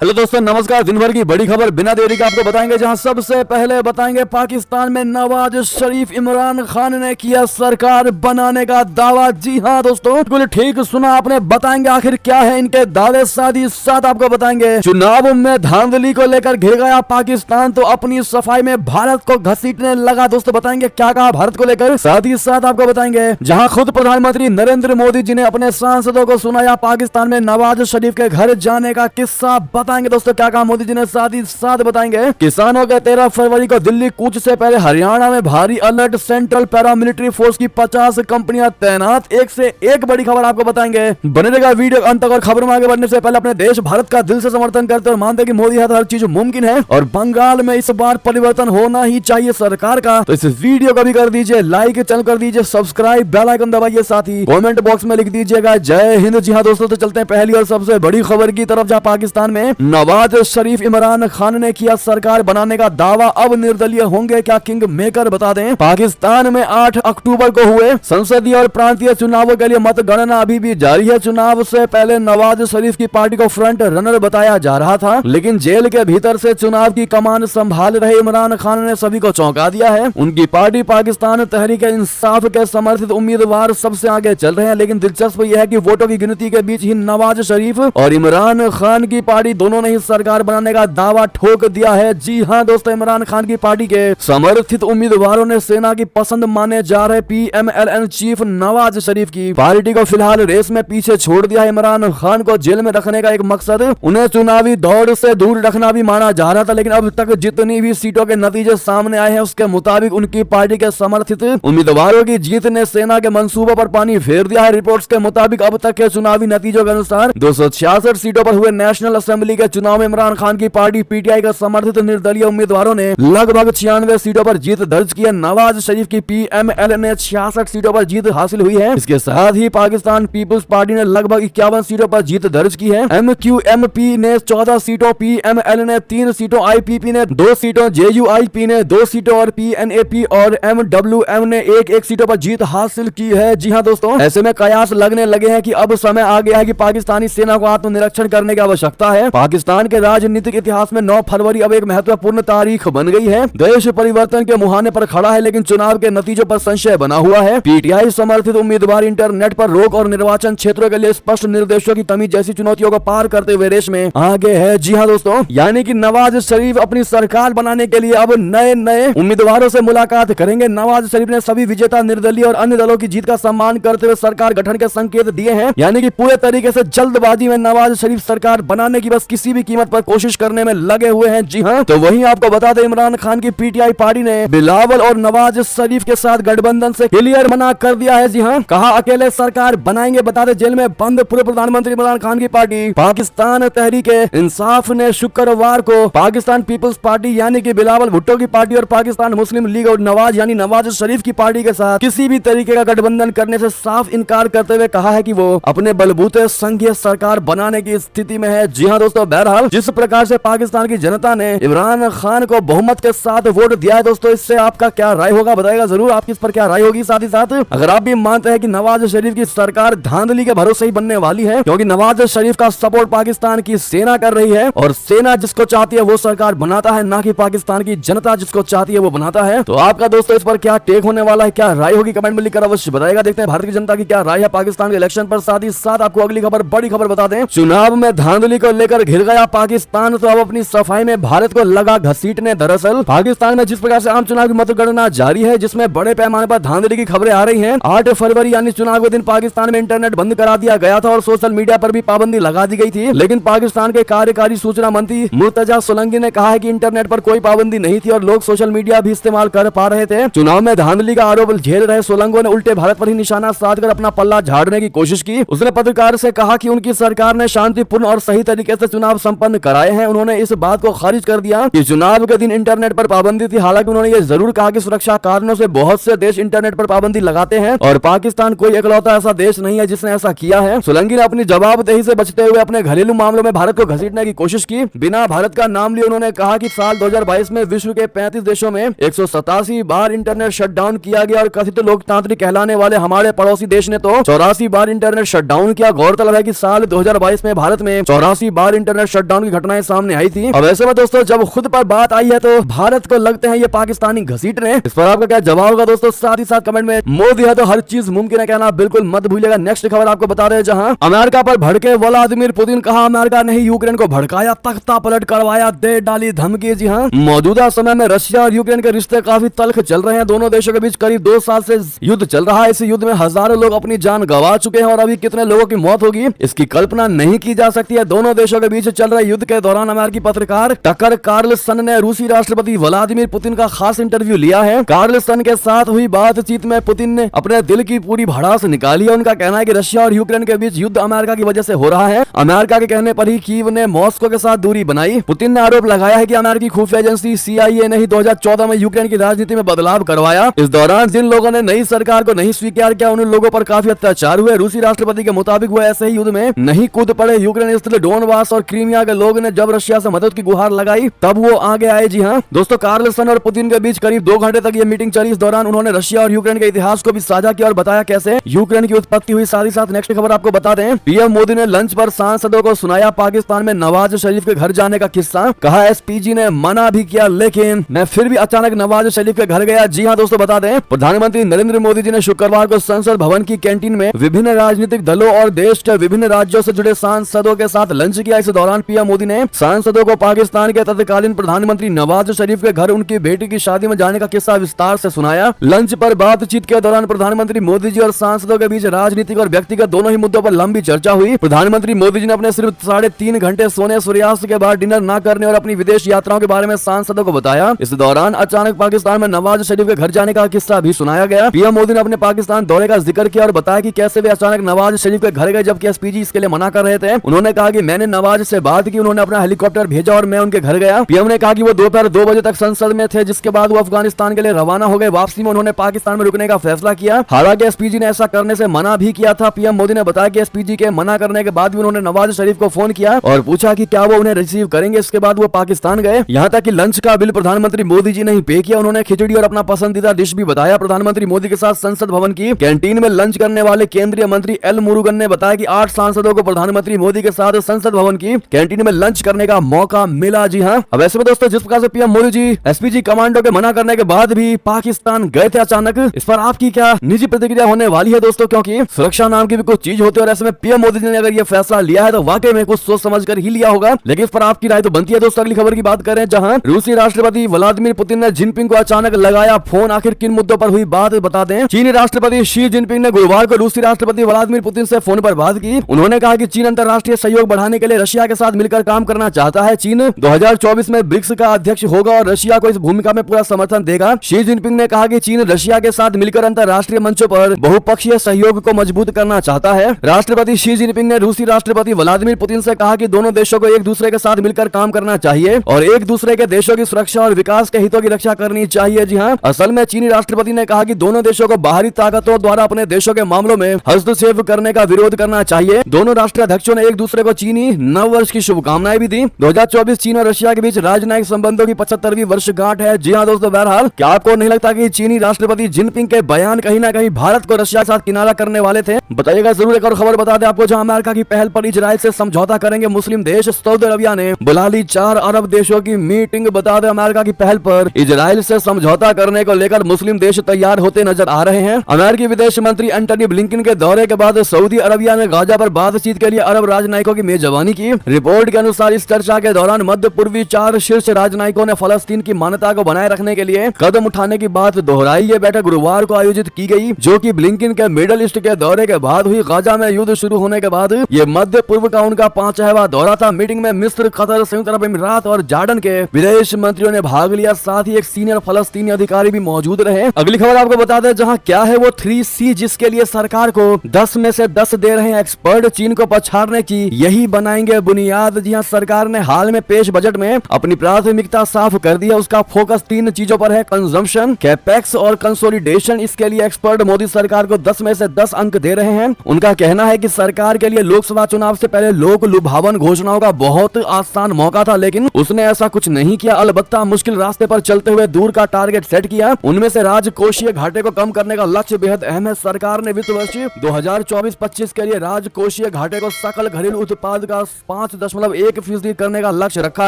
Hello दोस्तों, नमस्कार। दिन भर की बड़ी खबर बिना देरी के आपको बताएंगे, जहां सबसे पहले बताएंगे पाकिस्तान में नवाज शरीफ इमरान खान ने किया सरकार बनाने का दावा। जी हां दोस्तों, बिल्कुल ठीक सुना आपने। बताएंगे आखिर क्या है इनके दावे, साथ ही साथ आपको बताएंगे चुनाव में धांधली को लेकर घिर गया पाकिस्तान तो अपनी सफाई में भारत को घसीटने लगा। दोस्तों बताएंगे क्या कहा भारत को लेकर, साथ ही साथ आपको बताएंगे जहां खुद प्रधानमंत्री नरेंद्र मोदी जी ने अपने सांसदों को सुनाया पाकिस्तान में नवाज शरीफ के घर जाने का किस्सा। बताएंगे दोस्तों क्या कहा मोदी जी ने, साथ ही साथ बताएंगे किसानों के 13 फरवरी को दिल्ली कूच से पहले हरियाणा में भारी अलर्ट, सेंट्रल पैरामिलिट्री फोर्स की 50 कंपनियां तैनात। एक से एक बड़ी खबर आपको बताएंगे, बने रहेगा वीडियो अंत तक। और खबरों में आगे बढ़ने से पहले अपने देश भारत का दिल से समर्थन करते और मानते कि मोदी है तो हर चीज मुमकिन है और बंगाल में इस बार परिवर्तन होना ही चाहिए सरकार का। तो इस वीडियो को भी कर दीजिए लाइक, चैनल कर दीजिए सब्सक्राइब, बेल आइकन दबाइए, साथ ही कमेंट बॉक्स में लिख दीजिएगा जय हिंद। जी हाँ दोस्तों, तो चलते हैं पहली और सबसे बड़ी खबर की तरफ, जहां पाकिस्तान में नवाज शरीफ इमरान खान ने किया सरकार बनाने का दावा। अब निर्दलीय होंगे क्या किंग मेकर, बता दें पाकिस्तान में 8 अक्टूबर को हुए संसदीय और प्रांतीय चुनावों के लिए मतगणना अभी भी जारी है। चुनाव से पहले नवाज शरीफ की पार्टी को फ्रंट रनर बताया जा रहा था, लेकिन जेल के भीतर से चुनाव की कमान संभाल रहे इमरान खान ने सभी को चौंका दिया है। उनकी पार्टी पाकिस्तान तहरीक इंसाफ के समर्थित उम्मीदवार सबसे आगे चल रहे हैं, लेकिन दिलचस्प यह है कि वोटों की गिनती के बीच ही नवाज शरीफ और इमरान खान की पार्टी दोनों ने ही सरकार बनाने का दावा ठोक दिया है। जी हां दोस्तों, इमरान खान की पार्टी के समर्थित उम्मीदवारों ने सेना की पसंद माने जा रहे PMLN चीफ नवाज शरीफ की पार्टी को फिलहाल रेस में पीछे छोड़ दिया है। इमरान खान को जेल में रखने का एक मकसद उन्हें चुनावी दौड़ से दूर रखना भी माना जा रहा था, लेकिन अब तक जितनी भी सीटों के नतीजे सामने आए हैं उसके मुताबिक उनकी पार्टी के समर्थित उम्मीदवारों की जीत ने सेना के मंसूबों पर पानी फेर दिया है। रिपोर्ट्स के मुताबिक अब तक के चुनावी नतीजों के अनुसार 266 सीटों पर हुए नेशनल असेंबली के चुनाव में इमरान खान की पार्टी PTI का समर्थित निर्दलीय उम्मीदवारों ने लगभग 96 सीटों पर जीत दर्ज की है। नवाज शरीफ की PML ने 66 सीटों पर जीत हासिल हुई है। इसके साथ ही पाकिस्तान पीपुल्स पार्टी ने लगभग 51 सीटों पर जीत दर्ज की है। MQMP ने 14 सीटों, PML ने 3 सीटों, IPP ने 2 सीटों, JUIP ने 2 सीटों और PNAP और MWM ने 1-1 सीटों पर जीत हासिल की है। जी हाँ दोस्तों, ऐसे में कयास लगने लगे हैं कि अब समय आ गया है कि पाकिस्तानी सेना को आत्मनिरीक्षण करने की आवश्यकता है। पाकिस्तान के राजनीतिक इतिहास में 9 फरवरी अब एक महत्वपूर्ण तारीख बन गई है। देश परिवर्तन के मुहाने पर खड़ा है, लेकिन चुनाव के नतीजों पर संशय बना हुआ है। PTI समर्थित उम्मीदवार इंटरनेट पर रोक और निर्वाचन क्षेत्रों के लिए स्पष्ट निर्देशों की कमी जैसी चुनौतियों को पार करते हुए रेस में आगे है। जी हाँ दोस्तों, यानी कि नवाज शरीफ अपनी सरकार बनाने के लिए अब नए उम्मीदवारों से मुलाकात करेंगे। नवाज शरीफ ने सभी विजेता निर्दलीय और अन्य दलों की जीत का सम्मान करते हुए सरकार गठन के संकेत दिए हैं, यानी कि पूरे तरीके से जल्दबाजी में नवाज शरीफ सरकार बनाने की बस किसी भी कीमत पर कोशिश करने में लगे हुए हैं। जी हाँ, तो वहीं आपको बता दें इमरान खान की PTI पार्टी ने बिलावल और नवाज शरीफ के साथ गठबंधन से क्लियर मना कर दिया है। जी हाँ, कहा अकेले सरकार बनाएंगे। बता दें जेल में बंद पूर्व प्रधानमंत्री इमरान खान की पार्टी पाकिस्तान तहरीक इंसाफ ने शुक्रवार को पाकिस्तान पीपुल्स पार्टी यानी कि बिलावल भुट्टो की पार्टी और पाकिस्तान मुस्लिम लीग और नवाज यानी नवाज शरीफ की पार्टी के साथ किसी भी तरीके का गठबंधन करने से साफ इनकार करते हुए कहा है कि वो अपने बलबूते संघीय सरकार बनाने की स्थिति में है। जी हाँ दोस्तों, बहरहाल जिस प्रकार से पाकिस्तान की जनता ने इमरान खान को बहुमत के साथ वोट दिया है दोस्तों, इससे आपका क्या राय होगा बताएगा जरूर आपकी इस पर क्या राय होगी। साथ ही साथ अगर आप भी मानते हैं कि नवाज शरीफ की सरकार धांधली के भरोसे ही बनने वाली है, क्योंकि नवाज शरीफ का सपोर्ट पाकिस्तान की सेना कर रही है और सेना जिसको चाहती है वो सरकार बनाता है, ना कि पाकिस्तान की जनता जिसको चाहती है वो बनाता है। तो आपका दोस्तों इस पर क्या टेक होने वाला है, क्या राय होगी, कमेंट में लिखकर अवश्य बताएगा। देखते हैं भारत की जनता की क्या राय है पाकिस्तान के इलेक्शन पर। साथ ही साथ आपको अगली खबर, बड़ी खबर बता दें, चुनाव में धांधली को लेकर घिर गया पाकिस्तान तो अब अपनी सफाई में भारत को लगा घसीटने। दरअसल पाकिस्तान में जिस प्रकार से आम चुनाव की मतगणना जारी है, जिसमें बड़े पैमाने पर धांधली की खबरें आ रही हैं। 8 फरवरी यानी चुनाव के दिन पाकिस्तान में इंटरनेट बंद करा दिया गया था और सोशल मीडिया पर भी पाबंदी लगा दी गई थी, लेकिन पाकिस्तान के कार्यकारी सूचना मंत्री मुर्तजा सोलंकी ने कहा है कि इंटरनेट पर कोई पाबंदी नहीं थी और लोग सोशल मीडिया भी इस्तेमाल कर पा रहे थे। चुनाव में धांधली का आरोप झेल रहे सोलंको ने उल्टे भारत पर ही निशाना साधकर अपना पल्ला झाड़ने की कोशिश की। उसने पत्रकार से कहा कि उनकी सरकार ने शांतिपूर्ण और सही तरीके से चुनाव संपन्न कराए हैं। उन्होंने इस बात को खारिज कर दिया कि चुनाव के दिन इंटरनेट पर पाबंदी थी। हालांकि उन्होंने ये जरूर कहा कि सुरक्षा कारणों से बहुत से देश इंटरनेट पर पाबंदी लगाते हैं और पाकिस्तान कोई इकलौता ऐसा देश नहीं है जिसने ऐसा किया है। सोलंकी ने अपनी जवाबदेही से बचते हुए अपने घरेलू मामलों में भारत को घसीटने की कोशिश की। बिना भारत का नाम लिए उन्होंने कहा कि साल 2022 में विश्व के 35 देशों में 187 बार इंटरनेट शटडाउन किया गया और कथित लोकतांत्रिक कहलाने वाले हमारे पड़ोसी देश ने तो 84 बार इंटरनेट शटडाउन किया। गौरतलब है कि साल 2022 में भारत में 84 बार इंटरनेट शटडाउन की घटनाएं सामने आई थी। अब ऐसे में दोस्तों जब खुद पर बात आई है तो भारत को लगते हैं ये पाकिस्तानी घसीट रहे हैं। इस पर आपका क्या जवाब होगा दोस्तों, साथ ही साथ कमेंट में मोदी है तो हर चीज मुमकिन है कहना बिल्कुल मत भूलिएगा। नेक्स्ट खबर आपको बता रहे हैं, जहां अमेरिका पर भड़के व्लादिमीर पुतिन, कहा अमेरिका ने ही यूक्रेन को भड़काया, तख्ता पलट करवाया, दे डाली धमकी। जी हाँ, मौजूदा समय में रशिया और यूक्रेन के रिश्ते काफी तल्ख चल रहे हैं। दोनों देशों के बीच करीब 2 साल से युद्ध चल रहा है। इस युद्ध में हजारों लोग अपनी जान गंवा चुके हैं और अभी कितने लोगों की मौत होगी इसकी कल्पना नहीं की जा सकती है। दोनों देशों के बीच चल रहे युद्ध के दौरान अमेरिकी पत्रकार टकर कार्लसन ने रूसी राष्ट्रपति व्लादिमीर पुतिन का खास इंटरव्यू लिया है। कार्लसन के साथ हुई बातचीत में पुतिन ने अपने दिल की पूरी भड़ास निकाली है। उनका कहना है कि रशिया और यूक्रेन के बीच युद्ध अमेरिका की वजह से हो रहा है। अमेरिका के कहने पर ही कीव ने मॉस्को के साथ दूरी बनाई। पुतिन ने आरोप लगाया है कि अमेरिकी खुफिया एजेंसी CIA ने ही 2014 में यूक्रेन की राजनीति में बदलाव करवाया। इस दौरान जिन लोगों ने नई सरकार को नहीं स्वीकार किया उन लोगों पर काफी अत्याचार हुए। रूसी राष्ट्रपति के मुताबिक वो ऐसे ही युद्ध में नहीं कूद पड़े। यूक्रेन स्थित डोनबास और क्रीमिया के लोगों ने जब रशिया से मदद की गुहार लगाई तब वो आगे आए। जी हाँ दोस्तों, कार्लसन और पुतिन के बीच करीब 2 घंटे तक ये मीटिंग चली। इस दौरान उन्होंने रशिया और यूक्रेन के इतिहास को भी साझा किया और बताया कैसे यूक्रेन की उत्पत्ति हुई। साथ ही साथ नेक्स्ट खबर आपको बता दें, पीएम मोदी ने लंच पर सांसदों को सुनाया पाकिस्तान में नवाज शरीफ के घर जाने का किस्सा। कहा SPG ने मना भी किया लेकिन मैं फिर भी अचानक नवाज शरीफ के घर गया। जी हाँ दोस्तों, बता दें प्रधानमंत्री नरेंद्र मोदी जी ने शुक्रवार को संसद भवन की कैंटीन में विभिन्न राजनीतिक दलों और देश के विभिन्न राज्यों से जुड़े सांसदों के साथ लंच किया। इस दौरान पीएम मोदी ने सांसदों को पाकिस्तान के तत्कालीन प्रधानमंत्री नवाज शरीफ के घर उनकी बेटी की शादी में जाने का किस्सा विस्तार से सुनाया। लंच पर बातचीत के दौरान प्रधानमंत्री मोदी जी और सांसदों के बीच राजनीतिक और व्यक्तिगत दोनों ही मुद्दों पर लंबी चर्चा हुई। प्रधानमंत्री मोदी जी ने अपने सिर्फ 3.5 घंटे सोने, सूर्यास्त के बाद डिनर न करने और अपनी विदेश यात्राओं के बारे में सांसदों को बताया। इस दौरान अचानक पाकिस्तान में नवाज शरीफ के घर जाने का किस्सा भी सुनाया गया। पीएम मोदी ने अपने पाकिस्तान दौरे का जिक्र किया और बताया कि कैसे वे अचानक नवाज शरीफ के घर गए जबकि SPG इसके लिए मना कर रहे थे। उन्होंने कहा कि मैंने नवाज से बात की, उन्होंने अपना हेलीकॉप्टर भेजा और मैं उनके घर गया। पीएम ने कहा कि वो दोपहर 2 बजे तक संसद में थे, जिसके बाद वो अफगानिस्तान के लिए रवाना हो गए। वापसी में उन्होंने पाकिस्तान में रुकने का फैसला किया। हालांकि SPG ने ऐसा करने से मना भी किया था। पीएम मोदी ने बताया कि SPG के मना करने के बाद भी उन्होंने नवाज शरीफ को फोन किया और पूछा कि क्या वो उन्हें रिसीव करेंगे। इसके बाद वो पाकिस्तान गए। यहाँ तक कि लंच का बिल प्रधानमंत्री मोदी जी ने ही पे किया। उन्होंने खिचड़ी और अपना पसंदीदा डिश भी बताया। प्रधानमंत्री मोदी के साथ संसद भवन की कैंटीन में लंच करने वाले केंद्रीय मंत्री एल मुरुगन ने बताया कि 8 सांसदों को प्रधानमंत्री मोदी के साथ संसद भवन की कैंटीन में लंच करने का मौका मिला। जी हाँ, अब ऐसे में दोस्तों जिस प्रकार से PM Modi ji SPG commando के मना करने के बाद भी पाकिस्तान गए थे अचानक, इस पर आपकी क्या निजी प्रतिक्रिया होने वाली है दोस्तों, क्योंकि सुरक्षा नाम की भी कुछ चीज होती है और ऐसे में पीएम मोदी जी ने अगर ये फैसला लिया है तो वाकई में कुछ सोच समझ कर ही लिया होगा। लेकिन इस पर आपकी राय तो बनती है दोस्तों। अगली खबर की बात करें, जहां रूसी राष्ट्रपति व्लादिमीर पुतिन ने जिनपिंग को अचानक लगाया फोन। आखिर किन मुद्दों पर हुई बात बता दें। चीनी राष्ट्रपति शी जिनपिंग ने गुरुवार को रूसी राष्ट्रपति व्लादिमीर पुतिन से फोन पर बात की। उन्होंने कहा कि चीन अंतर्राष्ट्रीय सहयोग बढ़ाने के लिए रशिया के साथ मिलकर काम करना चाहता है। चीन 2024 में ब्रिक्स का अध्यक्ष होगा और रशिया को इस भूमिका में पूरा समर्थन देगा। शी जिनपिंग ने कहा कि चीन रशिया के साथ मिलकर अंतर्राष्ट्रीय मंचों पर बहुपक्षीय सहयोग को मजबूत करना चाहता है। राष्ट्रपति शी जिनपिंग ने रूसी राष्ट्रपति व्लादिमीर पुतिन से कहा कि दोनों देशों को एक दूसरे के साथ मिलकर काम करना चाहिए और एक दूसरे के देशों की सुरक्षा और विकास के हितों की रक्षा करनी चाहिए। जी हाँ, असल में चीनी राष्ट्रपति ने कहा कि दोनों देशों को बाहरी ताकतों द्वारा अपने देशों के मामलों में हस्तक्षेप करने का विरोध करना चाहिए। दोनों राष्ट्राध्यक्षों ने एक दूसरे को चीनी नव वर्ष की शुभकामनाएं भी दी। 2024 चीन और रशिया के बीच राजनयिक संबंधों की 75वीं वर्षगांठ है। जी हाँ दोस्तों, बहरहाल क्या आपको नहीं लगता कि चीनी राष्ट्रपति जिनपिंग के बयान कहीं ना कहीं भारत को रशिया के साथ किनारा करने वाले थे? बताइएगा जरूर। एक और खबर बता दें आपको, जहां अमेरिका की पहल पर इजराइल से समझौता करेंगे मुस्लिम देश। सऊदी अरबिया ने बुला ली 4 अरब देशों की मीटिंग। बता दें अमेरिका की पहल पर इजराइल से समझौता करने को लेकर मुस्लिम देश तैयार होते नजर आ रहे हैं। अमेरिकी विदेश मंत्री एंटनी ब्लिंकन के दौरे के बाद सऊदी अरबिया ने गाजा पर बातचीत के लिए अरब राजनयिकों की मेजबानी की। रिपोर्ट के अनुसार इस चर्चा के दौरान मध्य पूर्वी 4 शीर्ष राजनयिकों ने फलस्तीन की मान्यता को बनाए रखने के लिए कदम उठाने की बात दोहराई। ये बैठक गुरुवार को आयोजित की गई, जो कि ब्लिंकन के मिडल ईस्ट के दौरे के बाद हुई। गाजा में युद्ध शुरू होने के बाद ये मध्य पूर्व का उनका 5वां दौरा था। मीटिंग में मिस्र, कतर, संयुक्त अरब अमीरात और जॉर्डन के विदेश मंत्रियों ने भाग लिया। साथ ही एक सीनियर फलस्तीनी अधिकारी भी मौजूद रहे। अगली खबर आपको बता दें, जहां क्या है वो 3C जिसके लिए सरकार को 10 में से 10 दे रहे हैं एक्सपर्ट। चीन को पछाड़ने की यही बनाएंगे बुनियाद। जी हां, सरकार ने हाल में पेश बजट में अपनी प्राथमिकता साफ कर दी है। उसका फोकस 3 चीजों पर है, कंजम्पशन, कैपेक्स और कंसोलिडेशन। इसके लिए एक्सपर्ट मोदी सरकार को 10 में से 10 अंक दे रहे हैं। उनका कहना है कि सरकार के लिए लोकसभा चुनाव से पहले लोक लुभावन घोषणाओं का बहुत आसान मौका था, लेकिन उसने ऐसा कुछ नहीं किया। अलबत्ता मुश्किल रास्ते पर चलते हुए दूर का टारगेट सेट किया। उनमें से राजकोषीय घाटे को कम करने का लक्ष्य बेहद अहम है। सरकार ने वित्त वर्ष 2024-25 के लिए राजकोषीय घाटे को सकल घरेलू उत्पाद का 5.1% करने का लक्ष्य रखा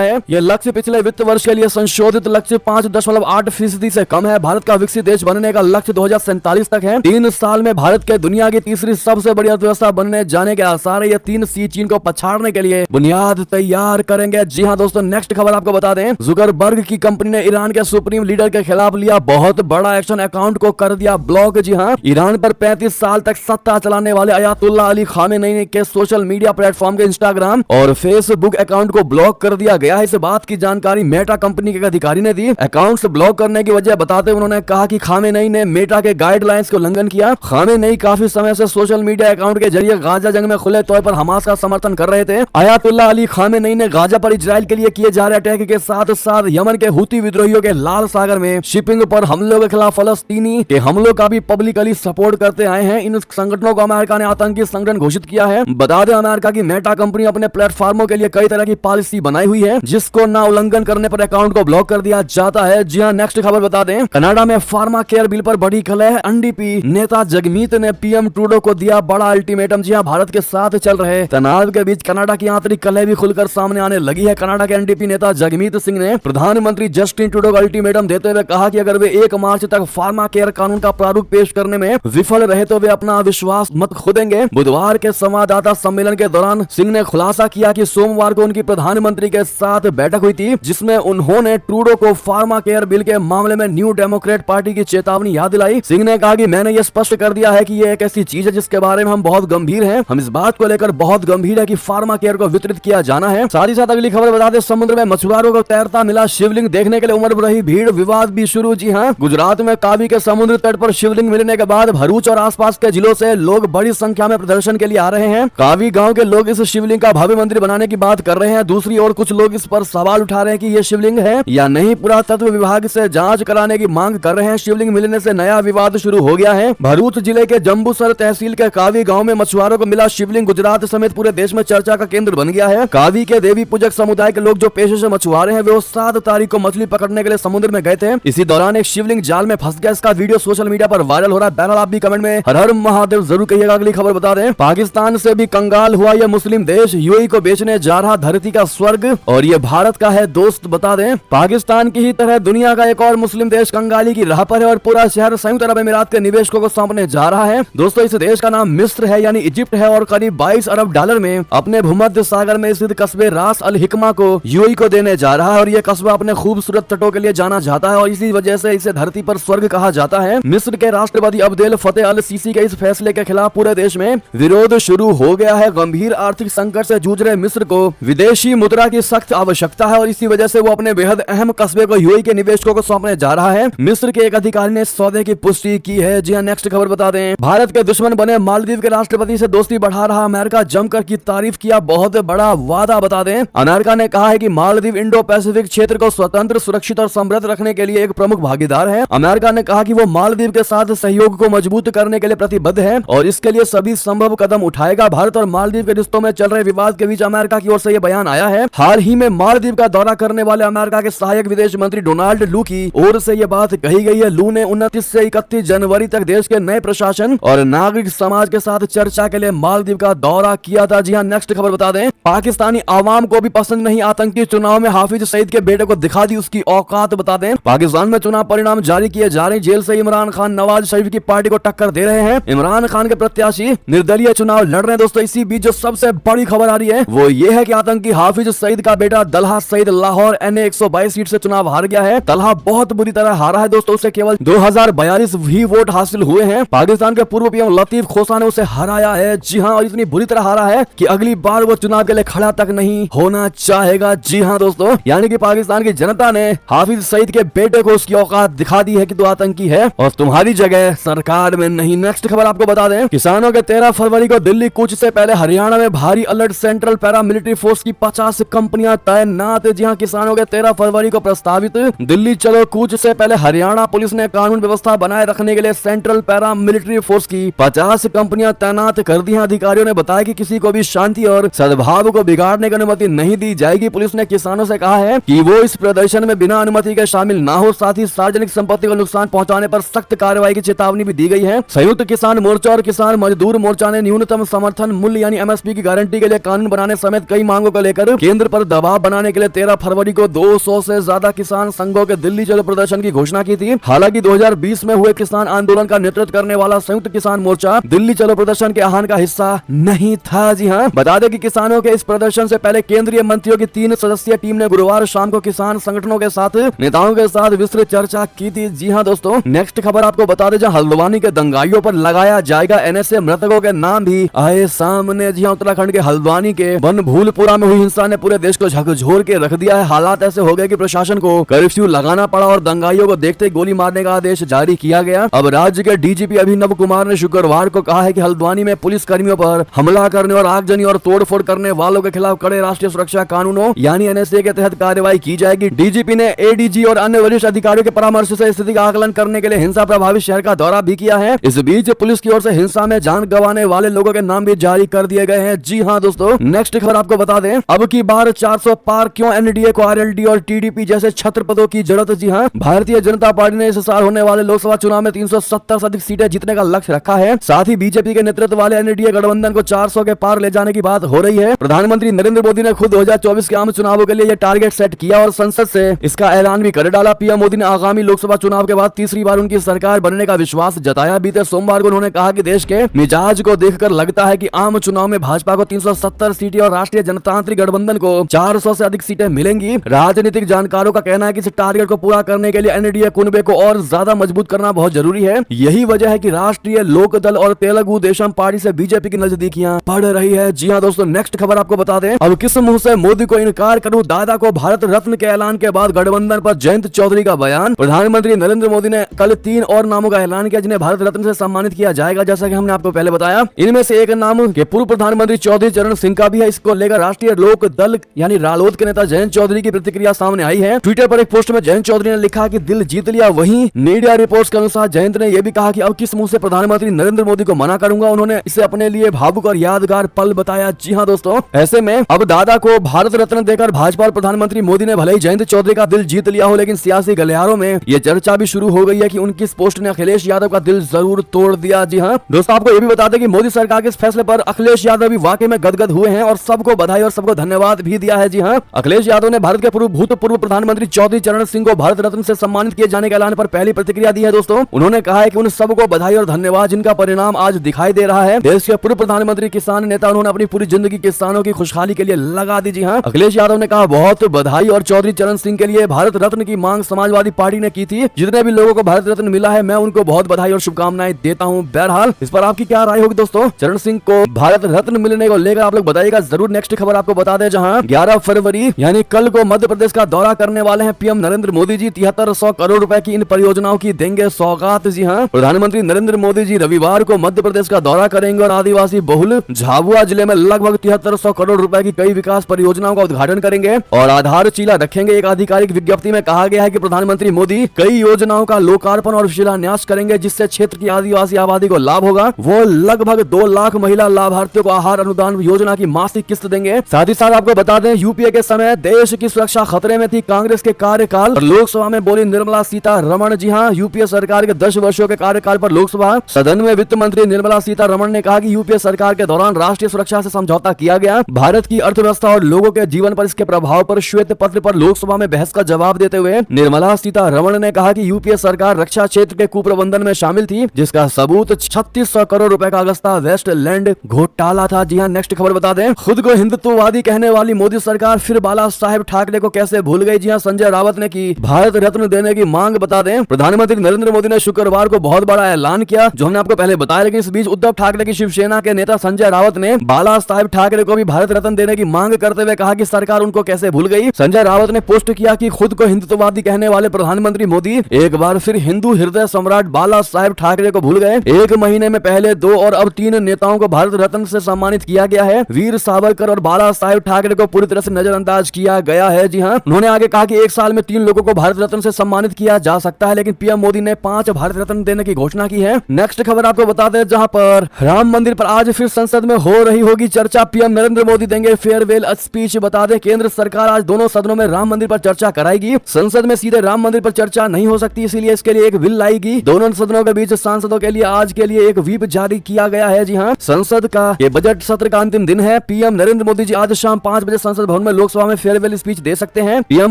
है। यह लक्ष्य पिछले वित्त वर्ष के लिए संशोधित लक्ष्य 5.8% से कम है। भारत का विकसित देश बनने का लक्ष्य 2047 तक है। 3 साल में भारत के दुनिया की तीसरी सबसे बड़ी अर्थव्यवस्था बनने जाने के आसार है। ये 3 सी चीन को पछाड़ने के लिए बुनियाद तैयार करेंगे। जी हाँ दोस्तों, नेक्स्ट खबर आपको बता दें, जुकरबर्ग की कंपनी ने ईरान के सुप्रीम लीडर के खिलाफ लिया बहुत बड़ा एक्शन, अकाउंट को कर दिया ब्लॉक। जी हाँ, ईरान पर 35 साल तक सत्ता चलाने वाले अयातुल्ला अली खामेनेई के सोशल मीडिया प्लेटफॉर्म के इंस्टाग्राम और फेसबुक अकाउंट को ब्लॉक कर दिया गया है। इस बात की जानकारी मेटा कंपनी के अधिकारी ने दी। अकाउंट्स ब्लॉक करने की वजह बताते उन्होंने कहा कि खामेनेई ने मेटा के गाइडलाइंस का उल्लंघन किया। खामेनेई काफी समय से सोशल मीडिया अकाउंट के जरिए गाजा जंग में खुले तौर पर हमास का समर्थन कर रहे थे। अयातुल्ला अली खामेनेई ने गाजा पर इजराइल के लिए किए जा रहे अटैक के साथ साथ यमन के हुती विद्रोहियों के लाल सागर में शिपिंग पर हमलों के खिलाफ फलस्तीनी के हमलों का भी पब्लिकली सपोर्ट करते आए हैं। इन संगठनों को अमेरिका ने आतंकी संगठन घोषित किया है। बता दें, अमेरिका की मेटा कंपनी अपने प्लेटफॉर्मों के लिए कई तरह की पॉलिसी बनाई हुई है, जिसको ना उल्लंघन करने पर अकाउंट को ब्लॉक कर दिया जाता है। जी हाँ, नेक्स्ट खबर बता दें, कनाडा में फार्मा केयर बिल पर बड़ी खलह। एनडीपी नेता जगमीत ने पीएम ट्रूडो को दिया बड़ा अल्टीमेटम। जी हाँ, भारत के साथ चल रहे तनाव के बीच कनाडा की आंतरिक कलह भी खुलकर सामने आने लगी है। कनाडा के एनडीपी नेता जगमीत सिंह ने प्रधानमंत्री जस्टिन ट्रूडो को अल्टीमेटम देते हुए कहा कि अगर वे 1 मार्च तक फार्मा केयर कानून का प्रारूप पेश करने में विफल रहे तो वे अपना विश्वास मत खोदेंगे। बुधवार के संवाददाता सम्मेलन के दौरान सिंह ने खुलासा किया कि सोमवार को उनकी प्रधानमंत्री के साथ बैठक हुई थी, जिसमें उन्होंने ट्रूडो को फार्मा केयर बिल के मामले में न्यू डेमोक्रेट पार्टी की चेतावनी याद दिलाई। सिंह ने कहा कि मैंने यह स्पष्ट कर दिया है कि यह एक ऐसी चीज है जिसके बारे में हम बहुत गंभीर हैं। हम इस बात को लेकर बहुत गंभीर है कि फार्मा केयर को वितरित किया जाना है। साथ ही साथ अगली खबर बता दें, समुद्र में मछुआरों को तैरता मिला शिवलिंग, देखने के लिए उमड़ रही भीड़, विवाद भी शुरू। जी हाँ, गुजरात में कावी के समुद्र तट पर शिवलिंग मिलने के बाद भरूच और आसपास के जिलों से लोग बड़ी संख्या में प्रदर्शन के लिए आ रहे हैं। कावी गांव के लोग इस शिवलिंग का भव्य मंदिर बनाने की बात कर रहे हैं। दूसरी ओर कुछ लोग इस पर सवाल उठा रहे हैं कि यह शिवलिंग है या नहीं। पुरातत्व विभाग से जांच कराने की मांग कर रहे हैं। शिवलिंग मिलने से नया विवाद शुरू हो गया है। भरूच जिले के जम्बूसर तहसील के कावी गांव में मछुआरों को मिला शिवलिंग गुजरात समेत पूरे देश में चर्चा का केंद्र बन गया है। कावी के देवी पूजक समुदाय के लोग जो पेशे से मछुआरे हैं, वो 7 तारीख को मछली पकड़ने के लिए समुद्र में गए थे। इसी दौरान एक शिवलिंग जाल में फंस गया। इसका वीडियो सोशल मीडिया पर वायरल हो रहा है। बहरहाल आप भी कमेंट में हर हर महादेव जरूर कहिएगा। अगली खबर बता दें, पाकिस्तान से भी कंगाल हुआ यह मुस्लिम देश, यूएई को बेचने जा रहा धरती का स्वर्ग, और ये भारत का है दोस्त। बता दें, पाकिस्तान की ही तरह दुनिया का एक और मुस्लिम देश कंगाली की राह पर है और पूरा शहर संयुक्त अरब अमीरात के निवेशकों को सौंपने जा रहा है। दोस्तों, इस देश का नाम मिस्र है यानी इजिप्ट है और करीब 22 अरब डॉलर में अपने भूमध्य सागर में स्थित कस्बे रास अल हिकमा को यूएई को देने जा रहा है। और यह कस्बा अपने खूबसूरत तटों के लिए जाना जाता है और इसी वजह से इसे धरती पर स्वर्ग कहा जाता है। मिस्र के राष्ट्रपति अब्देल फतेह अल सीसी के इस फैसले के खिलाफ पूरे देश में विरोध शुरू हो गया है। गंभीर आर्थिक संकट से जूझ रहे मिस्र को विदेशी मुद्रा की सख्त आवश्यकता है और इसी वजह से वो अपने बेहद अहम कस्बे को यूएई के निवेशकों को सौंपने जा रहा है। मिस्र के एक अधिकारी ने इस सौदे की पुष्टि की है। जी हाँ, नेक्स्ट खबर बता दें, भारत के दुश्मन बने मालदीव के राष्ट्रपति से दोस्ती बढ़ा रहा अमेरिका, जमकर की तारीफ किया, बहुत बड़ा वादा। बता दें, अमेरिका ने कहा है कि मालदीव इंडो पैसिफिक क्षेत्र को स्वतंत्र, सुरक्षित और समृद्ध रखने के लिए एक प्रमुख भागीदार है। अमेरिका ने कहा कि वो मालदीव के साथ सहयोग को मजबूत करने के लिए प्रतिबद्ध है और इसके लिए सभी संभव कदम उठाएगा। भारत और मालदीव के रिश्तों में चल रहे विवाद के बीच अमेरिका की ओर से यह बयान आया है। हाल ही में मालदीव का दौरा करने वाले अमेरिका के सहायक विदेश मंत्री डोनाल्ड लू की ओर से यह बात कही गई है। लू ने 29 से 31 जनवरी तक देश के नए प्रशासन और नागरिक समाज के साथ चर्चा के लिए मालदीव का दौरा किया था। जी हाँ, नेक्स्ट खबर बता दें, पाकिस्तानी आवाम को भी पसंद नहीं आतंकी चुनाव में हाफिज सईद के बेटे को दिखा दी उसकी औकात। बता दें, पाकिस्तान में चुनाव परिणाम जारी किए जा रहे, जेल से इमरान खान नवाज शरीफ की पार्टी को टक्कर दे रहे हैं। इमरान खान के प्रत्याशी निर्दलीय चुनाव लड़ रहे हैं। दोस्तों, इसी बीच जो सबसे बड़ी खबर आ रही है वो ये है कि आतंकी हाफिज सईद का बेटा तलहा सईद लाहौर NA 122 सीट से चुनाव हार गया है। तलहा बहुत बुरी तरह हारा है दोस्तों, उसे केवल 2042 ही वोट हासिल हुए हैं। पाकिस्तान के पूर्व पीएम लतीफ खोसा ने उसे हराया है। जी हाँ, और इतनी बुरी तरह हारा है कि अगली बार वो चुनाव के लिए खड़ा तक नहीं होना चाहेगा। जी हाँ दोस्तों, यानी कि पाकिस्तान की जनता ने हाफिज सईद के बेटे को उसकी औकात दिखा दी है कि तू आतंकी है और तुम्हारी जगह सरकार में नहीं। नेक्स्ट खबर आपको बता दें, किसानों के 13 फरवरी को दिल्ली कूच से पहले हरियाणा में भारी alert, central para military force की 50 कंपनियां तैनात। जी हाँ, किसानों के 13 फरवरी को प्रस्तावित दिल्ली चलो कूच से पहले हरियाणा पुलिस ने कानून व्यवस्था बनाए रखने के लिए सेंट्रल पैरा मिलिट्री फोर्स की 50 कंपनियां तैनात कर दी हैं। अधिकारियों ने बताया कि किसी को भी शांति और सद्भाव को बिगाड़ने की अनुमति नहीं दी जाएगी। पुलिस ने किसानों से कहा है कि वो इस प्रदर्शन में बिना अनुमति के शामिल ना हो, साथ ही सार्वजनिक संपत्ति को नुकसान पहुंचाने पर सख्त कार्रवाई की चेतावनी भी दी गई है। संयुक्त किसान मोर्चा और किसान मजदूर मोर्चा ने न्यूनतम समर्थन मूल्य यानी MSP की गारंटी के लिए कानून बनाने समेत कई मांगों को लेकर केंद्र पर दबाव बनाने के लिए 13 फरवरी को 200 से ज्यादा किसान संघों के दिल्ली चलो प्रदर्शन की घोषणा की थी। हालांकि 2020 में हुए किसान आंदोलन का नेतृत्व करने वाला संयुक्त किसान मोर्चा दिल्ली चलो प्रदर्शन के आह्वान का हिस्सा नहीं था। जी हाँ, बता दें कि किसानों के इस प्रदर्शन से पहले केंद्रीय मंत्रियों की 3 सदस्यीय टीम ने गुरुवार शाम को किसान संगठनों के साथ नेताओं के साथ विस्तृत चर्चा की थी। जी हाँ दोस्तों, नेक्स्ट खबर आपको बता दें, हल्द्वानी के दंगाइयों पर लगाया जाएगा एनएसए, मृतकों के नाम भी आए सामने। जी हाँ, उत्तराखंड के हल्द्वानी के बनभूलपुरा में हुई हिंसा ने पूरे देश को झकझोर के रख दिया है। हालात ऐसे हो गए कि प्रशासन को कर्फ्यू लगाना पड़ा और दंगाइयों को देखते गोली मारने का आदेश जारी किया गया। अब राज्य के डीजीपी अभिनव कुमार ने शुक्रवार को कहा है कि हल्द्वानी में पुलिस कर्मियों पर हमला करने और आगजनी और तोड़फोड़ करने वालों के खिलाफ कड़े राष्ट्रीय सुरक्षा कानूनों यानी एनएसए के तहत कार्रवाई की जाएगी। डीजीपी ने एडीजी और अन्य वरिष्ठ अधिकारियों के परामर्श से स्थिति का आकलन करने के लिए हिंसा प्रभावित शहर का दौरा भी किया है। इस बीच पुलिस की ओर से हिंसा में जान गंवाने वाले लोगों के नाम भी जारी कर दिए गए हैं। जी हाँ दोस्तों, नेक्स्ट खबर आपको बता दें, अब की बार 400 पार क्यों एनडीए को आरएलडी और टीडीपी जैसे छत्र पदों की जरूरत। जी हाँ, भारतीय जनता पार्टी ने इस साल होने वाले लोकसभा चुनाव में 370 से अधिक सीटें जीतने का लक्ष्य रखा है। साथ ही बीजेपी के नेतृत्व वाले एनडीए गठबंधन को 400 के पार ले जाने की बात हो रही है। प्रधानमंत्री नरेंद्र मोदी ने खुद 2024 के आम चुनावों के लिए यह टारगेट सेट किया और संसद से इसका ऐलान भी कर डाला। पीएम मोदी ने आगामी लोकसभा चुनाव के बाद तीसरी बार उनकी सरकार बनने का विश्वास जताया। बीते सोमवार को उन्होंने कहा कि देश के मिजाज को देखकर लगता है कि आम चुनाव में भाजपा को 370 सीटें और राष्ट्रीय जनतांत्रिक गठबंधन को 400 से अधिक सीटें मिलेंगी। राजनीतिक जानकारों का कहना है कि इस टारगेट को पूरा करने के लिए एनडीए कुनबे को और ज्यादा मजबूत करना बहुत जरूरी है। यही वजह है कि राष्ट्रीय लोक दल और तेलुगु देशम पार्टी से बीजेपी की नजदीकियां बढ़ रही है। जी हाँ दोस्तों, नेक्स्ट खबर आपको बता दें, अब किस मुंह से मोदी को इनकार करूं, दादा को भारत रत्न के ऐलान के बाद गठबंधन पर जयंत चौधरी का बयान। प्रधानमंत्री नरेंद्र मोदी ने कल 3 और नामों का ऐलान किया जिन्हें भारत रत्न से सम्मानित किया जाएगा, जैसा कि हमने आपको पहले बताया। इनमें से एक नाम के पूर्व प्रधानमंत्री चौधरी चरण सिंह का भी है। इसको लेकर राष्ट्रीय लोक दल यानी रालोद के नेता जयंत चौधरी की प्रतिक्रिया सामने आई है। ट्विटर पर एक पोस्ट में जयंत चौधरी ने लिखा कि दिल जीत लिया। वहीं मीडिया रिपोर्ट्स के अनुसार जयंत ने यह भी कहा कि अब किस मुंह से प्रधानमंत्री नरेंद्र मोदी को मना करूंगा। उन्होंने इसे अपने लिए भावुक और यादगार पल बताया। जी हाँ दोस्तों, ऐसे में अब दादा को भारत रत्न देकर भाजपा और प्रधानमंत्री मोदी ने भले ही जयंत चौधरी का दिल जीत लिया हो, लेकिन सियासी गलियारों में यह चर्चा भी शुरू हो गई है कि उनकी इस पोस्ट ने अखिलेश यादव का दिल जरूर तोड़ दिया। जी हाँ दोस्तों, आपको यह भी बता दें कि मोदी सरकार के इस फैसले पर अखिलेश यादव भी वाकई में गदगद हुए हैं और सबको बधाई और सबको धन्यवाद भी दिया है। जी हाँ, अखिलेश यादव ने भारत के भूतपूर्व प्रधानमंत्री चौधरी चरण सिंह को भारत रत्न से सम्मानित किए जाने के ऐलान पर पहली प्रतिक्रिया दी है। दोस्तों, उन्होंने कहा है कि उन सबको बधाई और धन्यवाद जिनका परिणाम आज दिखाई दे रहा है। देश के पूर्व प्रधानमंत्री किसान नेता, उन्होंने अपनी पूरी जिंदगी किसानों की खुशहाली के लिए लगा दी। जी हाँ, अखिलेश यादव ने कहा बहुत बधाई और चौधरी चरण सिंह के लिए भारत रत्न की मांग समाजवादी पार्टी ने की थी। जितने भी लोगों को भारत रत्न मिला है मैं उनको बहुत बधाई और शुभकामनाएं देता हूँ। बहरहाल इस पर आपकी क्या राय होगी दोस्तों? चरण सिंह को भारत रत्न मिलने को लेकर आप लोग बताइएगा जरूर। नेक्स्ट खबर आपको बता दें, जहां 11 फरवरी यानी कल को मध्य प्रदेश का दौरा करने वाले हैं पीएम नरेंद्र मोदी जी। 7300 करोड़ रुपए की इन परियोजनाओं की देंगे सौगात। जी हाँ, प्रधानमंत्री नरेंद्र मोदी जी रविवार को मध्य प्रदेश का दौरा करेंगे और आदिवासी बहुल झाबुआ जिले में लगभग 7300 करोड़ रुपए की कई विकास परियोजनाओं का उद्घाटन करेंगे और आधारशिला रखेंगे। एक आधिकारिक विज्ञप्ति में कहा गया है कि प्रधानमंत्री मोदी कई योजनाओं का लोकार्पण और शिलान्यास करेंगे जिससे क्षेत्र की आदिवासी आबादी को लाभ होगा। वो लगभग 2 लाख महिला लाभार्थियों को आहार अनुदान योजना की मासिक किस्त देंगे। साथ ही साथ आपको बता दें, यूपीए के समय देश की सुरक्षा खतरे में थी। कांग्रेस के कार्यकाल और लोकसभा में बोली निर्मला सीतारमण। जी हाँ, यूपीए सरकार के 10 वर्षों के कार्यकाल पर लोकसभा सदन में वित्त मंत्री निर्मला सीतारमण ने कहा कि यूपीए सरकार के दौरान राष्ट्रीय सुरक्षा से समझौता किया गया। भारत की अर्थव्यवस्था और लोगों के जीवन पर इसके प्रभाव पर श्वेत पत्र पर लोकसभा में बहस का जवाब देते हुए निर्मला सीतारमण ने कहा कि यूपीए सरकार रक्षा क्षेत्र के कुप्रबंधन में शामिल थी, जिसका सबूत 3600 करोड़ रुपए का अगस्ता वेस्टलैंड घोटाला था। जी हाँ, नेक्स्ट खबर बता दें, खुद को हिंदुत्ववादी कहने वाली मोदी सरकार फिर बाला साहेब ठाकरे को कैसे भूल गई। जी हाँ, संजय रावत ने की भारत रत्न देने की मांग। बता दें, प्रधानमंत्री नरेंद्र मोदी ने शुक्रवार को बहुत बड़ा ऐलान किया जो हमने आपको पहले बताया, लेकिन इस बीच उद्धव ठाकरे की शिवसेना के नेता संजय रावत ने बाला साहेब ठाकरे को भी भारत रत्न देने की मांग करते हुए कहा कि सरकार उनको कैसे भूल गई। संजय रावत ने पोस्ट किया कि खुद को हिंदुत्ववादी कहने वाले प्रधानमंत्री मोदी एक बार फिर हिंदू हृदय सम्राट बाला साहेब ठाकरे को भूल गए। एक महीने में पहले 2 और अब 3 नेताओं को भारत रत्न से सम्मानित किया गया है। वीर सावरकर और बाला साहेब ठाकरे को पूरी तरह से नजरअंदाज किया गया है। जी हाँ, उन्होंने आगे कहा कि एक साल में 3 लोगों को भारत रत्न से सम्मानित किया जा सकता है, लेकिन पीएम मोदी ने 5 भारत रत्न देने की घोषणा की है। नेक्स्ट खबर आपको बता दें, जहां पर राम मंदिर पर आज फिर संसद में हो रही होगी चर्चा। पीएम नरेंद्र मोदी देंगे फेयरवेल स्पीच। बता दें, केंद्र सरकार आज दोनों सदनों में राम मंदिर पर चर्चा कराएगी। संसद में सीधे राम मंदिर पर चर्चा नहीं हो सकती, इसीलिए इसके लिए एक बिल लाएगी। दोनों सदनों के बीच सांसदों के लिए आज के लिए एक व्हीप जारी किया गया है। जी हाँ, संसद का ये बजट सत्र का अंतिम दिन है। पीएम नरेंद्र मोदी जी आज शाम 5 बजे संसद भवन में लोकसभा में फेयरवेल स्पीच दे सकते हैं। पीएम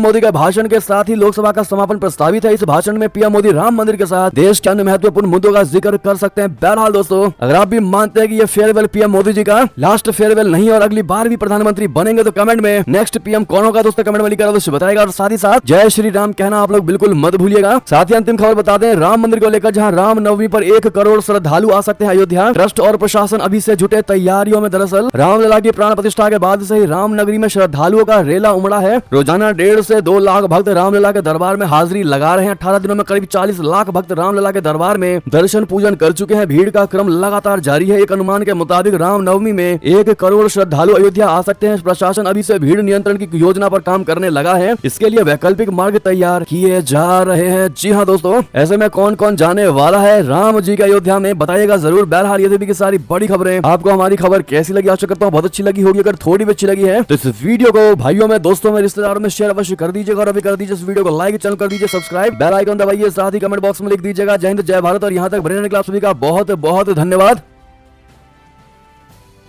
मोदी के भाषण के साथ ही लोकसभा का समापन प्रस्तावित है। इस भाषण में पीएम मोदी राम मंदिर के साथ देश के अन्य महत्वपूर्ण मुद्दों का जिक्र कर सकते हैं। बहरहाल दोस्तों, अगर आप भी मानते हैं कि ये फेयरवेल पीएम मोदी जी का लास्ट फेयरवेल नहीं और अगली बार भी प्रधानमंत्री बनेंगे, तो कमेंट में नेक्स्ट पीएम कौन होगा दोस्तों कमेंट में लिखकर अवश्य बताएगा। और साथ ही साथ जय श्री राम कहना आप लोग बिल्कुल मत भूलिएगा। साथ ही अंतिम खबर बता दें, राम मंदिर को लेकर जहां राम नवमी पर 1 करोड़ श्रद्धालु आ सकते हैं अयोध्या, ट्रस्ट और प्रशासन अभी से जुटे तैयारियों में। दरअसल रामलला की प्राण प्रतिष्ठा के बाद से ही राम नगरी में श्रद्धालुओं का रेला उमड़ा है। रोजाना 1.5 से 2 लाख भक्त रामलला के दरबार में हाजिरी लगा रहे हैं। 18 दिनों में करीब 40 लाख भक्त रामलला के दरबार में दर्शन पूजन कर चुके हैं। भीड़ का क्रम लगातार जारी है। एक अनुमान के मुताबिक राम नवमी में 1 करोड़ श्रद्धालु अयोध्या आ सकते हैं। प्रशासन अभी से भीड़ नियंत्रण की योजना पर काम करने लगा है। इसके लिए वैकल्पिक मार्ग तैयार किए जा रहे हैं। जी हाँ दोस्तों, ऐसे में कौन कौन जाने वाला है राम जी के अयोध्या में बताइएगा जरूर। बहरहाल ये भी सारी बड़ी खबरें, आपको हमारी खबर कैसी लगी आशा करता हूँ बहुत अच्छी लगी होगी। अगर थोड़ी भी अच्छी लगी है तो इस वीडियो को भाइयों में, दोस्तों में, रिश्तेदारों में शेयर अवश्य कर दीजिएगा। और अभी कर दीजिए इस वीडियो को लाइक, चैनल कर दीजिए सब्सक्राइब, बेल आइकन दबाइए, साथ ही कमेंट बॉक्स में लिख दीजिएगा जय हिंद जय भारत। और यहाँ तक बने रहने के लिए आप सभी का बहुत बहुत धन्यवाद।